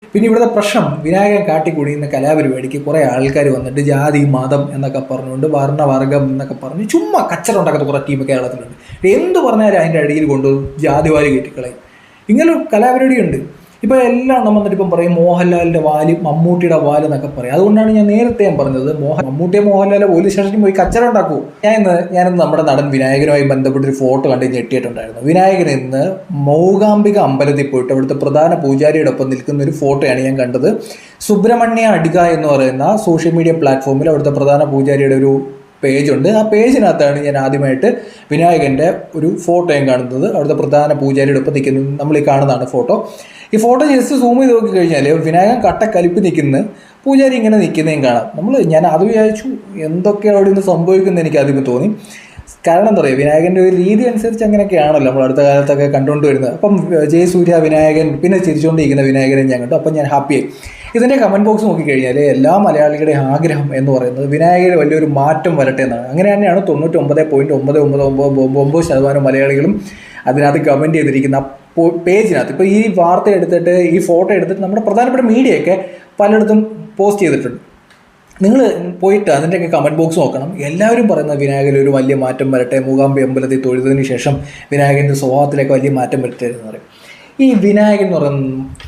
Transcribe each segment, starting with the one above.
പിന്നെ ഇവിടുത്തെ പ്രശ്നം വിനായകൻ കാട്ടിക്കൂടിയുന്ന കലാപരിപാടിക്ക് കുറേ ആൾക്കാർ വന്നിട്ട് ജാതി മതം എന്നൊക്കെ പറഞ്ഞുകൊണ്ട് വർണ്ണവർഗം എന്നൊക്കെ പറഞ്ഞ് ചുമ്മാ കച്ചറ ഉണ്ടാക്കുന്ന കുറേ ടീം കേരളത്തിലുണ്ട്. എന്ത് പറഞ്ഞാലും അതിൻ്റെ അടിയിൽ കൊണ്ടുപോകും ജാതി വാരി കയറ്റിക്കളയും. ഇങ്ങനെ കലാപരിപാടിയുണ്ട്. ഇപ്പോൾ എല്ലാം നമ്മൾ വന്നിട്ട് ഇപ്പം പറയും മോഹൻലാലിൻ്റെ വാല് മമ്മൂട്ടിയുടെ വാല് എന്നൊക്കെ പറയും. അതുകൊണ്ടാണ് ഞാൻ നേരത്തെ പറഞ്ഞത് മമ്മൂട്ടിയെ മോഹൻലാലെ പോലീസ് സ്റ്റേഷനിൽ പോയി കച്ചറ ഉണ്ടാക്കൂ. ഞാനിന്ന് നമ്മുടെ നടൻ വിനായകനുമായി ബന്ധപ്പെട്ടൊരു ഫോട്ടോ കണ്ട് ഞെട്ടിയിട്ടുണ്ടായിരുന്നു. വിനായകൻ ഇന്ന് മൂകാംബിക അമ്പലത്തിൽ പോയിട്ട് അവിടുത്തെ പ്രധാന പൂജാരിയുടെ ഒപ്പം നിൽക്കുന്ന ഒരു ഫോട്ടോയാണ് ഞാൻ കണ്ടത്. സുബ്രഹ്മണ്യ അടിക എന്ന് പറയുന്ന സോഷ്യൽ മീഡിയ പ്ലാറ്റ്ഫോമിൽ അവിടുത്തെ പ്രധാന പൂജാരിയുടെ ഒരു പേജുണ്ട്. ആ പേജിനകത്താണ് ഞാൻ ആദ്യമായിട്ട് വിനായകൻ്റെ ഒരു ഫോട്ടോയും കാണുന്നത്. അവിടുത്തെ പ്രധാന പൂജാരിയുടെ ഒപ്പം നിൽക്കുന്നത് നമ്മൾ ഈ കാണുന്നതാണ് ഫോട്ടോ. ഈ ഫോട്ടോ ജസ്റ്റ് സൂം ചെയ്ത് നോക്കി കഴിഞ്ഞാൽ വിനായകൻ കട്ടക്കലിപ്പ് നിൽക്കുന്ന പൂജാരി ഇങ്ങനെ നിൽക്കുന്നതും കാണാം. ഞാൻ അത് വിചാരിച്ചു എന്തൊക്കെ അവിടെ നിന്ന് സംഭവിക്കുന്നത് എനിക്ക് ആദ്യം തോന്നി. കാരണം എന്താ പറയുക, വിനായകൻ്റെ ഒരു രീതി അനുസരിച്ച് അങ്ങനെയൊക്കെയാണല്ലോ നമ്മൾ അടുത്ത കാലത്തൊക്കെ കണ്ടുകൊണ്ട് വരുന്നത്. അപ്പം ജയസൂര്യ വിനായകൻ പിന്നെ ചിരിച്ചുകൊണ്ടിരിക്കുന്ന വിനായകനെ ഞാൻ കണ്ടു. അപ്പം ഞാൻ ഹാപ്പിയായി. ഇതിൻ്റെ കമൻറ്റ് ബോക്സ് നോക്കിക്കഴിഞ്ഞാൽ എല്ലാ മലയാളികളുടെയും ആഗ്രഹം എന്ന് പറയുന്നത് വിനായകന് വലിയൊരു മാറ്റം വരട്ടെ എന്നാണ്. അങ്ങനെ തന്നെയാണ് 99.999% മലയാളികളും അതിനകത്ത് കമൻറ്റ് ചെയ്തിരിക്കുന്ന പേജിനകത്ത്. ഇപ്പോൾ ഈ വാർത്ത എടുത്തിട്ട് ഈ ഫോട്ടോ എടുത്തിട്ട് നമ്മുടെ പ്രധാനപ്പെട്ട മീഡിയയൊക്കെ പലയിടത്തും പോസ്റ്റ് ചെയ്തിട്ടുണ്ട്. നിങ്ങൾ പോയിട്ട് അതിൻ്റെയൊക്കെ കമൻറ്റ് ബോക്സ് നോക്കണം. എല്ലാവരും പറയുന്നത് വിനായകൻ ഒരു വലിയ മാറ്റം വരട്ടെ, മൂകാംബി അമ്പലത്തിൽ തൊഴുതിന് ശേഷം വിനായകൻ്റെ സ്വഭാവത്തിലേക്ക് വലിയ മാറ്റം വരട്ടെ എന്ന് പറയും. ഈ വിനായകൻ എന്ന് പറയുന്ന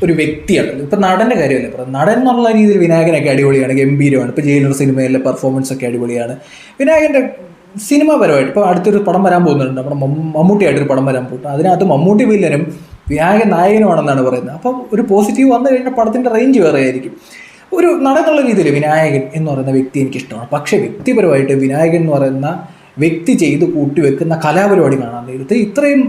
ഒരു വ്യക്തിയാണ്. ഇപ്പം നടൻ്റെ കാര്യമല്ലേ പറയുന്നത്. നടൻ എന്നുള്ള രീതിയിൽ വിനായകനൊക്കെ അടിപൊളിയാണ്, ഗംഭീരമാണ്. ഇപ്പോൾ ജയിലർ സിനിമയിലെ പെർഫോമൻസ് ഒക്കെ അടിപൊളിയാണ്. വിനായകൻ്റെ സിനിമാപരമായിട്ട് ഇപ്പോൾ അടുത്തൊരു പടം വരാൻ പോകുന്നുണ്ട്, നമ്മുടെ മമ്മൂട്ടിയായിട്ടൊരു പടം വരാൻ പോകുന്നു. അതിനകത്ത് മമ്മൂട്ടി വില്ലനും വിനായകൻ നായകനുമാണെന്നാണ് പറയുന്നത്. അപ്പം ഒരു പോസിറ്റീവ് വന്നു കഴിഞ്ഞാൽ പടത്തിൻ്റെ റേഞ്ച് വേറെ ആയിരിക്കും. ഒരു നടന്നുള്ള രീതിയിൽ വിനായകൻ എന്ന് പറയുന്ന വ്യക്തി എനിക്കിഷ്ടമാണ്. പക്ഷേ വ്യക്തിപരമായിട്ട് വിനായകൻ എന്ന് പറയുന്ന വ്യക്തി ചെയ്ത് കൂട്ടിവെക്കുന്ന കലാപരിപാടി കാണാൻ നേരത്ത് ഇത്രയും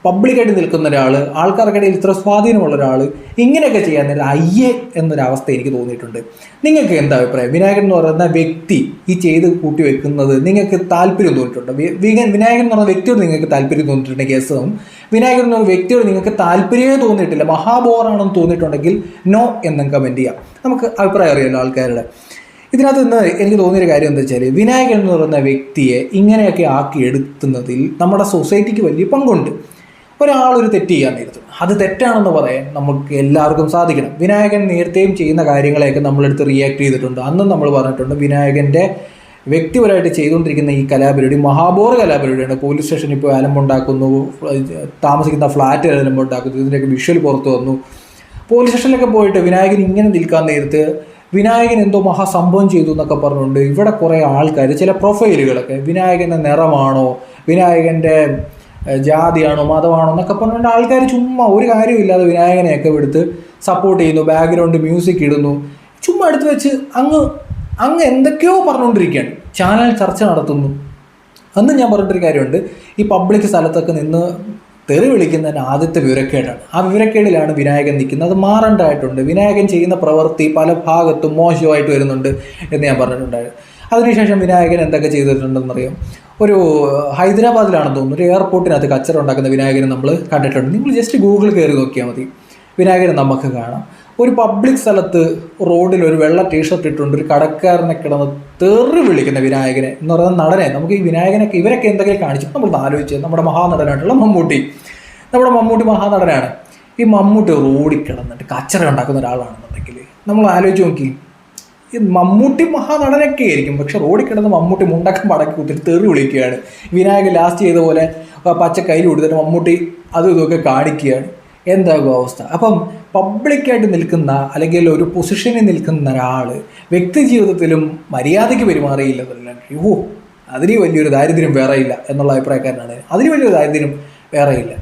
പബ്ലിക്കായിട്ട് നിൽക്കുന്ന ഒരാൾ, ആൾക്കാർക്കിടയിൽ ഇത്ര സ്വാധീനമുള്ള ഒരാൾ ഇങ്ങനെയൊക്കെ ചെയ്യാൻ നേരം അയ്യേ എന്നൊരവസ്ഥ എനിക്ക് തോന്നിയിട്ടുണ്ട്. നിങ്ങൾക്ക് എന്താ അഭിപ്രായം? വിനായകൻ എന്ന് പറയുന്ന വ്യക്തി ഈ ചെയ്ത് കൂട്ടി വെക്കുന്നത് നിങ്ങൾക്ക് താല്പര്യം തോന്നിയിട്ടുണ്ടോ? വിനായകൻ എന്ന് പറയുന്ന വ്യക്തിയോട് നിങ്ങൾക്ക് താല്പര്യം തോന്നിയിട്ടുണ്ടെങ്കിൽ കേസും, വിനായകൻ എന്ന് പറയുന്ന വ്യക്തിയോട് നിങ്ങൾക്ക് താല്പര്യമേ തോന്നിയിട്ടില്ല, മഹാബോറാണെന്ന് തോന്നിയിട്ടുണ്ടെങ്കിൽ നോ എന്നും കമൻറ്റ് ചെയ്യാം. നമുക്ക് അഭിപ്രായം അറിയാമല്ലോ ആൾക്കാരുടെ. ഇതിനകത്ത് നിന്ന് എനിക്ക് തോന്നിയൊരു കാര്യം എന്താ വെച്ചാൽ, വിനായകൻ എന്ന് പറയുന്ന വ്യക്തിയെ ഇങ്ങനെയൊക്കെ ആക്കി എടുത്തുന്നതിൽ നമ്മുടെ സൊസൈറ്റിക്ക് വലിയ പങ്കുണ്ട്. ഒരാളൊരു തെറ്റ് ചെയ്യാൻ നേരത്ത് അത് തെറ്റാണെന്ന് പറയാൻ നമുക്ക് എല്ലാവർക്കും സാധിക്കണം. വിനായകൻ നേരത്തെയും ചെയ്യുന്ന കാര്യങ്ങളെയൊക്കെ നമ്മളെടുത്ത് റിയാക്ട് ചെയ്തിട്ടുണ്ട്. അന്നും നമ്മൾ പറഞ്ഞിട്ടുണ്ട് വിനായകൻ്റെ വ്യക്തിപരമായിട്ട് ചെയ്തുകൊണ്ടിരിക്കുന്ന ഈ കലാപരിപാടി മഹാബോർ കലാപരിപാടിയാണ്. പോലീസ് സ്റ്റേഷനിൽ ഇപ്പോൾ അലമ്പുണ്ടാക്കുന്നു, താമസിക്കുന്ന ഫ്ലാറ്റ് അലമ്പുണ്ടാക്കുന്നു, ഇതിൻ്റെയൊക്കെ വിഷ്വൽ പുറത്തു വന്നു. പോലീസ് സ്റ്റേഷനിലൊക്കെ പോയിട്ട് വിനായകൻ ഇങ്ങനെ നിൽക്കാൻ നേരത്ത് വിനായകൻ എന്തോ മഹാസംഭവം ചെയ്തു എന്നൊക്കെ പറഞ്ഞുകൊണ്ട് ഇവിടെ കുറേ ആൾക്കാർ, ചില പ്രൊഫൈലുകളൊക്കെ വിനായകൻ്റെ നിറമാണോ, വിനായകൻ്റെ ജാതിയാണോ, മതമാണോ എന്നൊക്കെ പറഞ്ഞുകൊണ്ട് ആൾക്കാർ ചുമ്മാ ഒരു കാര്യമില്ലാതെ വിനായകനെയൊക്കെ എടുത്ത് സപ്പോർട്ട് ചെയ്യുന്നു, ബാക്ക്ഗ്രൗണ്ട് മ്യൂസിക് ഇടുന്നു, ചുമ്മാ എടുത്ത് വെച്ച് അങ്ങ് എന്തൊക്കെയോ പറഞ്ഞുകൊണ്ടിരിക്കുകയാണ്, ചാനൽ ചർച്ച നടത്തുന്നു. അന്ന് ഞാൻ പറഞ്ഞിട്ടൊരു കാര്യമുണ്ട്, ഈ പബ്ലിക് സ്ഥലത്തൊക്കെ നിന്ന് തെറി വിളിക്കുന്നതിന് ആദ്യത്തെ വിവരക്കേടാണ്. ആ വിവരക്കേടിലാണ് വിനായകൻ നിൽക്കുന്നത്. അത് മാറേണ്ടതായിട്ടുണ്ട്. വിനായകൻ ചെയ്യുന്ന പ്രവൃത്തി പല ഭാഗത്തും മോശമായിട്ട് വരുന്നുണ്ട് എന്ന് ഞാൻ പറഞ്ഞിട്ടുണ്ടായിരുന്നു. അതിനുശേഷം വിനായകൻ എന്തൊക്കെ ചെയ്തിട്ടുണ്ടെന്നറിയാം. ഒരു ഹൈദരാബാദിലാണെന്ന് തോന്നുന്നു, ഒരു എയർപോർട്ടിനകത്ത് കച്ചറ ഉണ്ടാക്കുന്ന വിനായകനെ നമ്മൾ കണ്ടിട്ടുണ്ട്. നിങ്ങൾ ജസ്റ്റ് ഗൂഗിളിൽ കയറി നോക്കിയാൽ മതി, വിനായകനെ നമുക്ക് കാണാം. ഒരു പബ്ലിക് സ്ഥലത്ത് റോഡിൽ ഒരു വെള്ള ടീഷർട്ട് ഇട്ടുകൊണ്ട് ഒരു കടക്കാരനെ കിടന്ന് തെറി വിളിക്കുന്ന വിനായകനെ എന്ന് പറയുന്ന നടനെ, നമുക്ക് ഈ വിനായകനൊക്കെ ഇവരൊക്കെ എന്തൊക്കെ കാണിച്ചു നമ്മൾ ആലോചിച്ച്. നമ്മുടെ മഹാനടനായിട്ടുള്ള നമ്മുടെ മമ്മൂട്ടി മഹാനടനാണ്. ഈ മമ്മൂട്ടി റോഡിൽ കിടന്നിട്ട് കച്ചറ ഉണ്ടാക്കുന്ന ഒരാളാണെന്നുണ്ടെങ്കിൽ നമ്മൾ ആലോചിച്ച് നോക്കി. ഈ മമ്മൂട്ടി മഹാനടനൊക്കെ ആയിരിക്കും, പക്ഷെ റോഡിൽ കിടന്ന് മമ്മൂട്ടി മുണ്ടക്കം മടക്കി കുത്തിട്ട് തെറി വിളിക്കുകയാണ്. വിനായകൻ ലാസ്റ്റ് ചെയ്ത പോലെ പച്ച കയ്യിൽ കൊടുത്തിട്ട് മമ്മൂട്ടി അതും ഇതൊക്കെ കാണിക്കുകയാണ്. എന്താകും അവസ്ഥ? അപ്പം പബ്ലിക്കായിട്ട് നിൽക്കുന്ന അല്ലെങ്കിൽ ഒരു പൊസിഷനിൽ നിൽക്കുന്ന ഒരാൾ വ്യക്തി ജീവിതത്തിലും മര്യാദയ്ക്ക് പെരുമാറിയില്ലെന്നല്ല, അതിന് വലിയൊരു ദാരിദ്ര്യം വേറെയില്ല എന്നുള്ള അഭിപ്രായക്കാരനാണ്. അതിന് വലിയൊരു ദാരിദ്ര്യം വേറെയില്ല.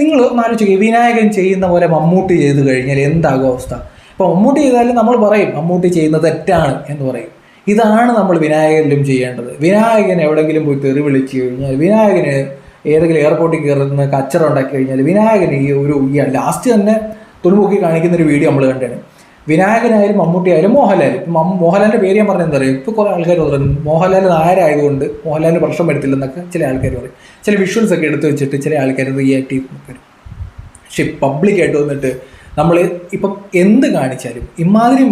നിങ്ങൾ ആലോചിക്കുക, വിനായകൻ ചെയ്യുന്ന പോലെ മമ്മൂട്ടി ചെയ്ത് കഴിഞ്ഞാൽ എന്താകും അവസ്ഥ? ഇപ്പോൾ മമ്മൂട്ടി ചെയ്താലും നമ്മൾ പറയും മമ്മൂട്ടി ചെയ്യുന്നത് തെറ്റാണ് എന്ന് പറയും. ഇതാണ് നമ്മൾ വിനായകനിലും ചെയ്യേണ്ടത്. വിനായകൻ എവിടെയെങ്കിലും പോയി തെറി വിളിച്ചു കഴിഞ്ഞാൽ, വിനായകന് ഏതെങ്കിലും എയർപോർട്ടിൽ കയറുന്ന കച്ചറ ഉണ്ടാക്കി കഴിഞ്ഞാൽ, വിനായകന് ഈ ലാസ്റ്റ് തന്നെ തുണിമുക്കി കാണിക്കുന്നൊരു വീഡിയോ നമ്മൾ കണ്ടാണ്. വിനായകനായാലും മമ്മൂട്ടി ആയാലും മോഹൻലാലിൻ്റെ പേര് ഞാൻ പറഞ്ഞത് എന്താ പറയുക, ഇപ്പോൾ കുറേ ആൾക്കാർ പറയുന്നു മോഹൻലാൽ നായരായതുകൊണ്ട് മോഹൻലാലിന് പ്രശ്നം വരുത്തില്ലെന്നൊക്കെ ചില ആൾക്കാർ പറയും. ചില വിഷ്വൽസ് ഒക്കെ എടുത്ത് വെച്ചിട്ട് ചില ആൾക്കാർ റിയാക്ട് ചെയ്ത്. പക്ഷെ പബ്ലിക്കായിട്ട് വന്നിട്ട് നമ്മൾ ഇപ്പം എന്ത് കാണിച്ചാലും, ഇമാതിരി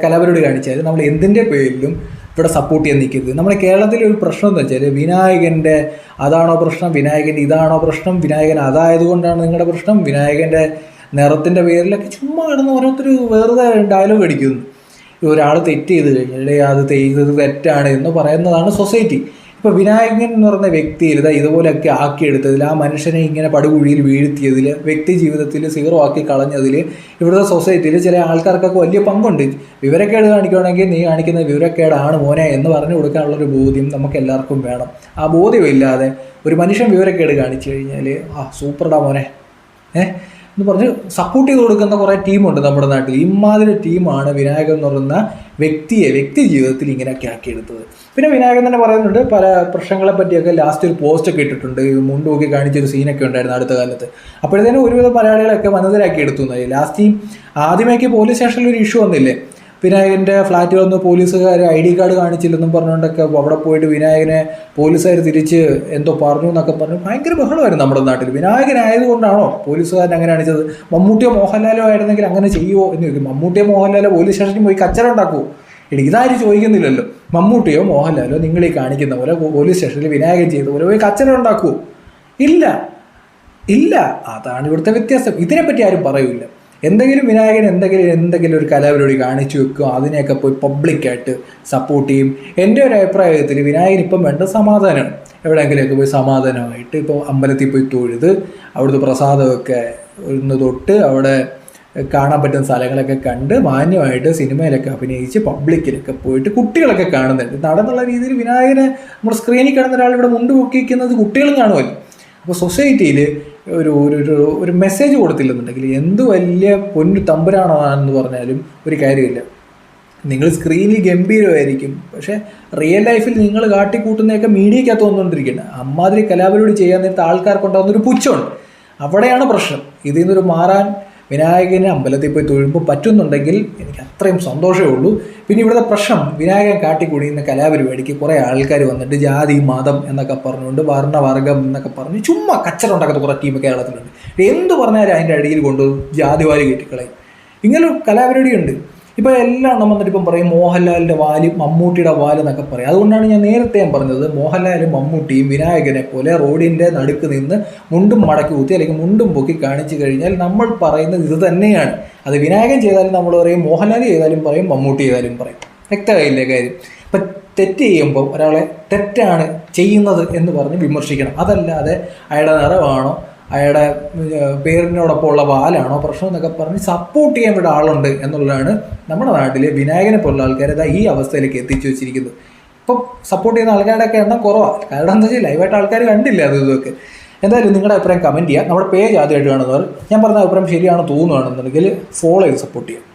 കലാപരിപാടി കാണിച്ചാലും നമ്മൾ എന്തിൻ്റെ പേരിലും ഇവിടെ സപ്പോർട്ട് ചെയ്യാൻ നിൽക്കരുത്. നമ്മുടെ കേരളത്തിലെ ഒരു പ്രശ്നം എന്ന് വെച്ചാൽ, വിനായകൻ്റെ അതാണോ പ്രശ്നം, വിനായകൻ്റെ ഇതാണോ പ്രശ്നം, വിനായകൻ അതായതുകൊണ്ടാണ് നിങ്ങളുടെ പ്രശ്നം, വിനായകൻ്റെ നിറത്തിൻ്റെ പേരിലൊക്കെ ചുമ്മാ കിടന്ന് ഓരോരുത്തർ വെറുതെ ഡയലോഗ് അടിക്കുന്നു. ഒരാൾ തെറ്റ് ചെയ്ത് കഴിഞ്ഞാൽ അത് ചെയ്തത് തെറ്റാണ് എന്ന് പറയുന്നതാണ് സൊസൈറ്റി. ഇപ്പോൾ വിനായകൻ എന്ന് പറയുന്ന വ്യക്തിയിൽ ഇതുപോലെയൊക്കെ ആക്കിയെടുത്തതിൽ, ആ മനുഷ്യനെ ഇങ്ങനെ പടുകുഴിയിൽ വീഴ്ത്തിയതിൽ, വ്യക്തി ജീവിതത്തിൽ സീറോ ആക്കി കളഞ്ഞതിൽ ഇവിടുത്തെ സൊസൈറ്റിയിൽ ചില ആൾക്കാർക്കൊക്കെ വലിയ പങ്കുണ്ട്. വിവരക്കേട് കാണിക്കുകയാണെങ്കിൽ നീ കാണിക്കുന്ന വിവരക്കേടാണ് മോനെ എന്ന് പറഞ്ഞു കൊടുക്കാനുള്ളൊരു ബോധ്യം നമുക്ക് എല്ലാവർക്കും വേണം. ആ ബോധ്യമില്ലാതെ ഒരു മനുഷ്യൻ വിവരക്കേട് കാണിച്ചു കഴിഞ്ഞാൽ സൂപ്പർഡാ മോനെ എന്ന് പറഞ്ഞ് സപ്പോർട്ട് ചെയ്ത് കൊടുക്കുന്ന കുറേ ടീമുണ്ട് നമ്മുടെ നാട്ടിൽ. ഇമാതിരി ടീമാണ് വിനായകൻ എന്ന് പറയുന്ന വ്യക്തി ജീവിതത്തിൽ ഇങ്ങനെയൊക്കെ ആക്കിയെടുത്തത്. പിന്നെ വിനായകൻ തന്നെ പറയുന്നുണ്ട് പല പ്രശ്നങ്ങളെ പറ്റിയൊക്കെ ലാസ്റ്റ് ഒരു പോസ്റ്റൊക്കെ ഇട്ടിട്ടുണ്ട്. മുണ്ടുമൊക്കെ കാണിച്ചൊരു സീനൊക്കെ ഉണ്ടായിരുന്നു അടുത്ത കാലത്ത്. അപ്പോഴത്തേനും ഒരുവിധം മലയാളികളൊക്കെ മനസ്സിലാക്കി എടുത്തു. ലാസ്റ്റ് ആദ്യമേക്ക് പോലീസ് സ്റ്റേഷനിൽ ഒരു ഇഷ്യൂ വന്നില്ലേ, വിനായകൻ്റെ ഫ്ലാറ്റിൽ വന്ന് പോലീസുകാർ ID കാർഡ് കാണിച്ചില്ലെന്നും പറഞ്ഞുകൊണ്ടൊക്കെ അവിടെ പോയിട്ട് വിനായകനെ പോലീസുകാർ തിരിച്ച് എന്തോ പറഞ്ഞു എന്നൊക്കെ പറഞ്ഞു ഭയങ്കര ബഹളമായിരുന്നു നമ്മുടെ നാട്ടിൽ. വിനായകനായതുകൊണ്ടാണോ പോലീസുകാരൻ അങ്ങനെ കാണിച്ചത്? മമ്മൂട്ടിയോ മോഹൻലാലോ ആയിരുന്നെങ്കിൽ അങ്ങനെ ചെയ്യുമോ എന്ന് ചോദിക്കും. മമ്മൂട്ടിയോ മോഹൻലാലോ പോലീസ് സ്റ്റേഷനിൽ പോയി കച്ചറ ഉണ്ടാക്കുമോ? ഇതാരും ചോദിക്കുന്നില്ലല്ലോ. മമ്മൂട്ടിയോ മോഹൻലാലോ നിങ്ങൾ ഈ കാണിക്കുന്ന പോലെ പോലീസ് സ്റ്റേഷനിൽ വിനായകൻ ചെയ്ത പോലെ പോയി കച്ചറ ഉണ്ടാക്കുമോ? ഇല്ല. അതാണ് ഇവിടുത്തെ വ്യത്യാസം. ഇതിനെപ്പറ്റി ആരും പറയൂല. എന്തെങ്കിലും വിനായകൻ എന്തെങ്കിലും ഒരു കലാപരിപാടി കാണിച്ചു വെക്കുക, അതിനെയൊക്കെ പോയി പബ്ലിക്കായിട്ട് സപ്പോർട്ട് ചെയ്യും. എൻ്റെ ഒരു അഭിപ്രായത്തിൽ വിനായകൻ ഇപ്പം വേണ്ട സമാധാനമാണ്. എവിടെയെങ്കിലുമൊക്കെ പോയി സമാധാനമായിട്ട് ഇപ്പോൾ അമ്പലത്തിൽ പോയി തൊഴുത് അവിടുത്തെ പ്രസാദമൊക്കെ ഒന്ന് തൊട്ട് അവിടെ കാണാൻ പറ്റുന്ന സ്ഥലങ്ങളൊക്കെ കണ്ട് മാന്യമായിട്ട് സിനിമയിലൊക്കെ അഭിനയിച്ച് പബ്ലിക്കിലൊക്കെ പോയിട്ട് കുട്ടികളൊക്കെ കാണുന്നുണ്ട്. നടന്നുള്ള രീതിയിൽ വിനായകനെ നമ്മൾ സ്ക്രീനിൽ കാണുന്ന ഒരാൾ ഇവിടെ മുണ്ട് പൊക്കിക്കുന്നത് കുട്ടികളും കാണുമല്ലോ. അപ്പോൾ സൊസൈറ്റിയിൽ ഒരു മെസ്സേജ് കൊടുത്തില്ലെന്നുണ്ടെങ്കിൽ എന്ത് വലിയ പൊന്നു തമ്പുരാണെന്ന് പറഞ്ഞാലും ഒരു കാര്യമില്ല. നിങ്ങൾ സ്ക്രീനിൽ ഗംഭീരമായിരിക്കും, പക്ഷേ റിയൽ ലൈഫിൽ നിങ്ങൾ കാട്ടിക്കൂട്ടുന്നതൊക്കെ മീഡിയയ്ക്കകത്ത് വന്നുകൊണ്ടിരിക്കുന്നത്. അമ്മാതിരി കലാപരിപാടി ചെയ്യാൻ നേരത്തെ ആൾക്കാർക്കുണ്ടാകുന്നൊരു പുച്ഛമുണ്ട്. അവിടെയാണ് പ്രശ്നം. ഇതിൽ നിന്നൊരു മാറാൻ വിനായകനെ അമ്പലത്തിൽ പോയി തൊഴുമ്പോൾ പറ്റുന്നുണ്ടെങ്കിൽ എനിക്ക് അത്രയും സന്തോഷമേ ഉള്ളൂ. പിന്നെ ഇവിടുത്തെ പ്രശ്നം വിനായകൻ കാട്ടിക്കൂടിയുന്ന കലാപരിപാടിക്ക് കുറേ ആൾക്കാർ വന്നിട്ട് ജാതി മതം എന്നൊക്കെ പറഞ്ഞുകൊണ്ട് വർണ്ണവർഗം എന്നൊക്കെ പറഞ്ഞ് ചുമ്മാ കച്ചറ ഉണ്ടാക്കുന്ന കുറേ ടീം കേരളത്തിലുണ്ട്. എന്ത് പറഞ്ഞാലും അതിൻ്റെ അടിയിൽ കൊണ്ട് ജാതിവാരി കയറ്റിക്കളയും. ഇങ്ങനെ കലാപരിപാടിയുണ്ട്. ഇപ്പോൾ എല്ലാം വന്നിട്ടിപ്പം പറയും മോഹൻലാലിൻ്റെ വാല് മമ്മൂട്ടിയുടെ വാല് എന്നൊക്കെ പറയും. അതുകൊണ്ടാണ് ഞാൻ നേരത്തെ പറഞ്ഞത് മോഹൻലാലും മമ്മൂട്ടിയും വിനായകനെ പോലെ റോഡിൻ്റെ നടുക്ക് നിന്ന് മുണ്ടും മടക്കി കുത്തി അല്ലെങ്കിൽ മുണ്ടും പൊക്കി കാണിച്ചു കഴിഞ്ഞാൽ നമ്മൾ പറയുന്നത് ഇത് തന്നെയാണ്. അത് വിനായകൻ ചെയ്താലും നമ്മൾ പറയും, മോഹൻലാൽ ചെയ്താലും പറയും, മമ്മൂട്ടി ചെയ്താലും പറയും. വ്യക്തമായില്ലേ കാര്യം? ഇപ്പം തെറ്റ് ചെയ്യുമ്പോൾ ഒരാളെ തെറ്റാണ് ചെയ്യുന്നത് എന്ന് പറഞ്ഞ് വിമർശിക്കണം. അതല്ലാതെ അയാളുടെ നിറമാണോ അയാളുടെ പേരിനോടൊപ്പം ഉള്ള വാലാണോ പ്രശ്നം എന്നൊക്കെ പറഞ്ഞ് സപ്പോർട്ട് ചെയ്യാൻ ഇവിടെ ആളുണ്ട് എന്നുള്ളതാണ് നമ്മുടെ നാട്ടിൽ വിനായകനെ പോലുള്ള ആൾക്കാരെ ഈ അവസ്ഥയിലേക്ക് എത്തിച്ചു വെച്ചിരിക്കുന്നത്. ഇപ്പം സപ്പോർട്ട് ചെയ്യുന്ന ആൾക്കാരുടെയൊക്കെ എണ്ണം കുറവാണ്. കാരണം എന്താ വെച്ചാൽ ലൈവായിട്ട് ആൾക്കാർ കണ്ടില്ല ഇതൊക്കെ. എന്തായാലും നിങ്ങളുടെ അഭിപ്രായം കമൻറ്റ് ചെയ്യുക. നമ്മുടെ പേജ് ആദ്യമായിട്ട് കാണുന്നവർ ഞാൻ പറഞ്ഞ അഭിപ്രായം ശരിയാണ് തോന്നുകയാണെന്നുണ്ടെങ്കിൽ ഫോളോ ചെയ്ത് സപ്പോർട്ട് ചെയ്യുക.